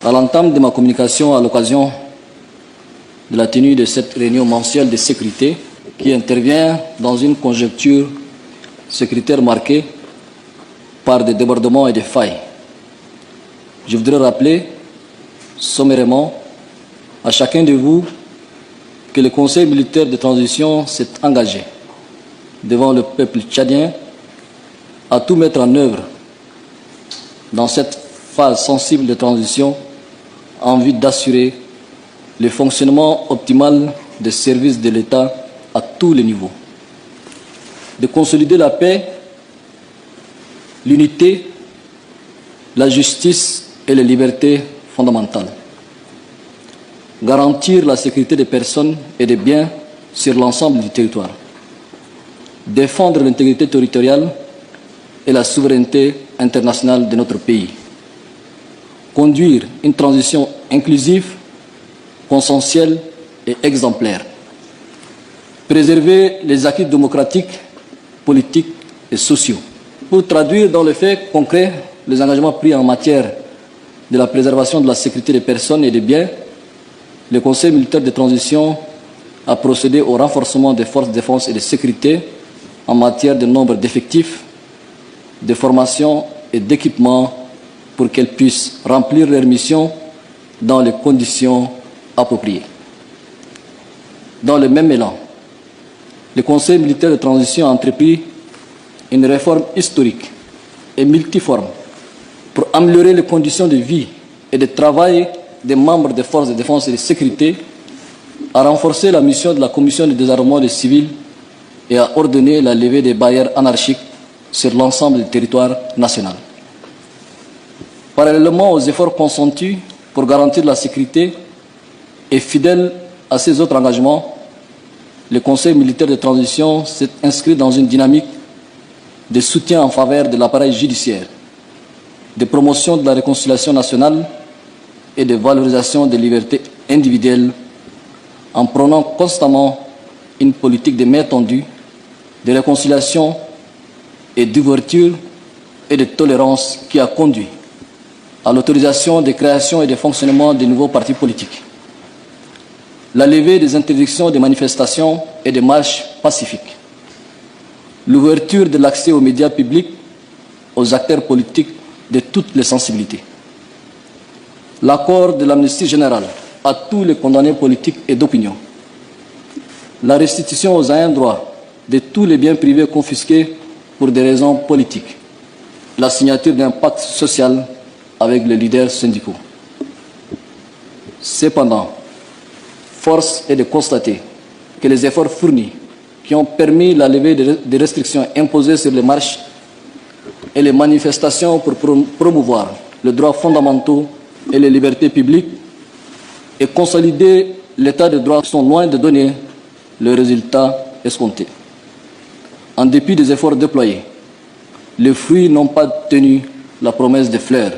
À l'entame de ma communication à l'occasion de la tenue de cette réunion mensuelle de sécurité qui intervient dans une conjoncture sécuritaire marquée par des débordements et des failles, je voudrais rappeler sommairement à chacun de vous que le Conseil militaire de transition s'est engagé devant le peuple tchadien à tout mettre en œuvre dans cette phase sensible de transition en vue d'assurer le fonctionnement optimal des services de l'État à tous les niveaux, de consolider la paix, l'unité, la justice et les libertés fondamentales, garantir la sécurité des personnes et des biens sur l'ensemble du territoire, défendre l'intégrité territoriale et la souveraineté internationale de notre pays, conduire une transition inclusive, consensuelle et exemplaire, préserver les acquis démocratiques, politiques et sociaux. Pour traduire dans les faits concrets les engagements pris en matière de la préservation de la sécurité des personnes et des biens, le Conseil militaire de transition a procédé au renforcement des forces de défense et de sécurité en matière de nombre d'effectifs, de formation et d'équipement pour qu'elles puissent remplir leurs missions dans les conditions appropriées. Dans le même élan, le Conseil militaire de transition a entrepris une réforme historique et multiforme pour améliorer les conditions de vie et de travail des membres des forces de défense et de sécurité, a renforcé la mission de la Commission de désarmement des civils et a ordonné la levée des barrières anarchiques sur l'ensemble du territoire national. Parallèlement aux efforts consentis pour garantir la sécurité et fidèle à ses autres engagements, le Conseil militaire de transition s'est inscrit dans une dynamique de soutien en faveur de l'appareil judiciaire, de promotion de la réconciliation nationale et de valorisation des libertés individuelles en prônant constamment une politique de main tendue, de réconciliation et d'ouverture et de tolérance qui a conduit à l'autorisation de création et de fonctionnement de nouveaux partis politiques, la levée des interdictions de manifestations et de marches pacifiques, l'ouverture de l'accès aux médias publics aux acteurs politiques de toutes les sensibilités, l'accord de l'amnistie générale à tous les condamnés politiques et d'opinion, la restitution aux ayants droit de tous les biens privés confisqués pour des raisons politiques, la signature d'un pacte social avec les leaders syndicaux. Cependant, force est de constater que les efforts fournis qui ont permis la levée des restrictions imposées sur les marches et les manifestations pour promouvoir les droits fondamentaux et les libertés publiques et consolider l'état de droit sont loin de donner le résultat escompté. En dépit des efforts déployés, les fruits n'ont pas tenu la promesse des fleurs,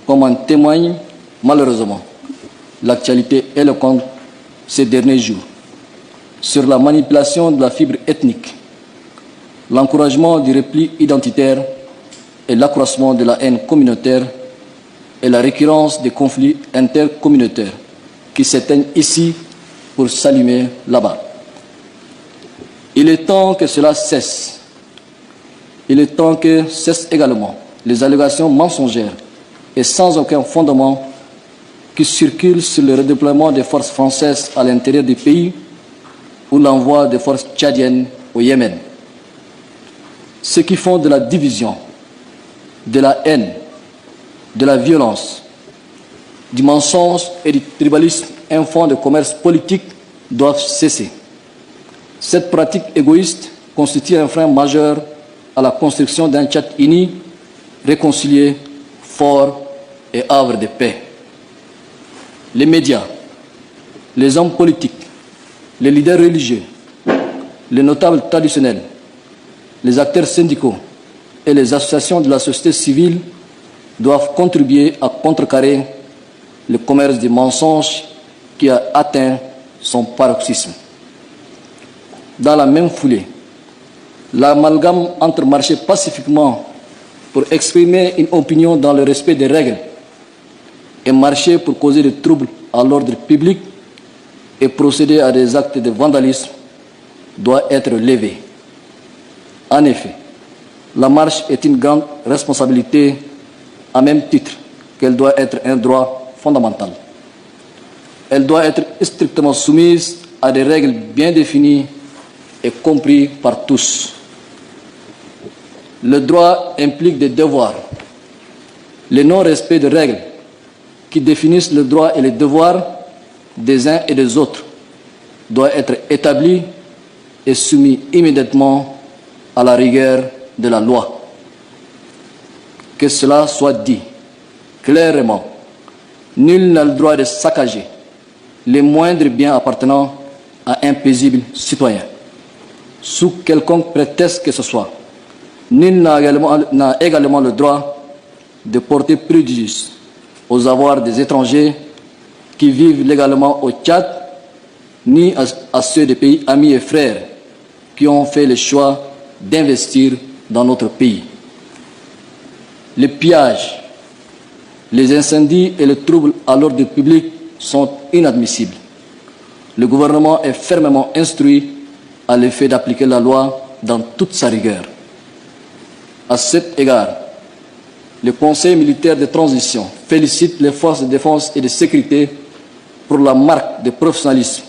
comme en témoigne malheureusement l'actualité éloquente ces derniers jours sur la manipulation de la fibre ethnique, l'encouragement du repli identitaire et l'accroissement de la haine communautaire et la récurrence des conflits intercommunautaires qui s'éteignent ici pour s'allumer là-bas. Il est temps que cela cesse. Il est temps que cessent également les allégations mensongères et sans aucun fondement qui circulent sur le redéploiement des forces françaises à l'intérieur du pays ou l'envoi des forces tchadiennes au Yémen. Ceux qui font de la division, de la haine, de la violence, du mensonge et du tribalisme un fonds de commerce politique doivent cesser. Cette pratique égoïste constitue un frein majeur à la construction d'un Tchad uni, réconcilié, fort et havre de paix. Les médias, les hommes politiques, les leaders religieux, les notables traditionnels, les acteurs syndicaux et les associations de la société civile doivent contribuer à contrecarrer le commerce du mensonge qui a atteint son paroxysme. Dans la même foulée, l'amalgame entre marcher pacifiquement pour exprimer une opinion dans le respect des règles et marcher pour causer des troubles à l'ordre public et procéder à des actes de vandalisme doit être levé. En effet, la marche est une grande responsabilité à même titre qu'elle doit être un droit fondamental. Elle doit être strictement soumise à des règles bien définies et comprises par tous. Le droit implique des devoirs. Le non-respect de règles qui définissent le droit et les devoirs des uns et des autres doit être établi et soumis immédiatement à la rigueur de la loi. Que cela soit dit clairement, nul n'a le droit de saccager les moindres biens appartenant à un paisible citoyen, sous quelconque prétexte que ce soit. Nul n'a également le droit de porter préjudice aux avoirs des étrangers qui vivent légalement au Tchad, ni à ceux des pays amis et frères qui ont fait le choix d'investir dans notre pays. Les pillages, les incendies et les troubles à l'ordre public sont inadmissibles. Le gouvernement est fermement instruit à l'effet d'appliquer la loi dans toute sa rigueur. À cet égard, le Conseil militaire de transition félicite les forces de défense et de sécurité pour la marque de professionnalisme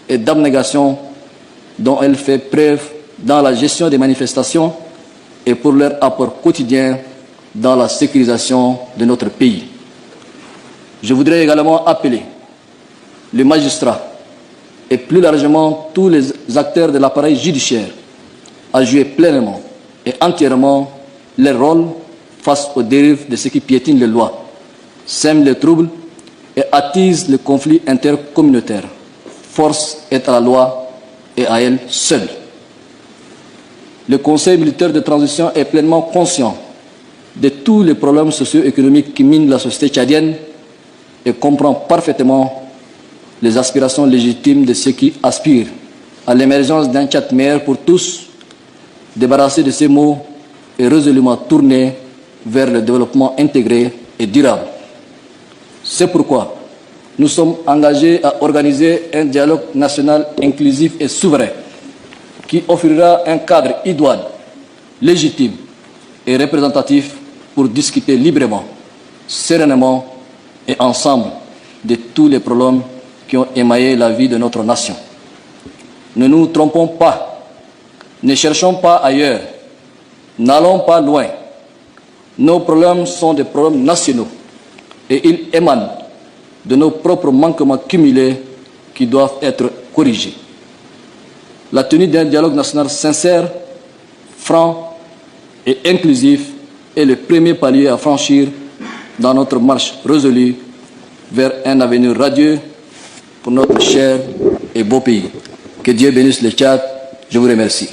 et d'abnégation dont elles font preuve dans la gestion des manifestations et pour leur apport quotidien dans la sécurisation de notre pays. Je voudrais également appeler les magistrats et plus largement tous les acteurs de l'appareil judiciaire à jouer pleinement et entièrement leur rôle face aux dérives de ceux qui piétinent les lois, sèment les troubles et attisent le conflit intercommunautaire. Force est à la loi et à elle seule. Le Conseil militaire de transition est pleinement conscient de tous les problèmes socio-économiques qui minent la société tchadienne et comprend parfaitement les aspirations légitimes de ceux qui aspirent à l'émergence d'un Tchad meilleur pour tous, débarrassé de ces maux et résolument tourné vers le développement intégré et durable. C'est pourquoi nous sommes engagés à organiser un dialogue national inclusif et souverain qui offrira un cadre idoine, légitime et représentatif pour discuter librement, sereinement et ensemble de tous les problèmes qui ont émaillé la vie de notre nation. Ne nous trompons pas, ne cherchons pas ailleurs, n'allons pas loin. Nos problèmes sont des problèmes nationaux et ils émanent de nos propres manquements cumulés qui doivent être corrigés. La tenue d'un dialogue national sincère, franc et inclusif est le premier palier à franchir dans notre marche résolue vers un avenir radieux pour notre cher et beau pays. Que Dieu bénisse le Tchad. Je vous remercie.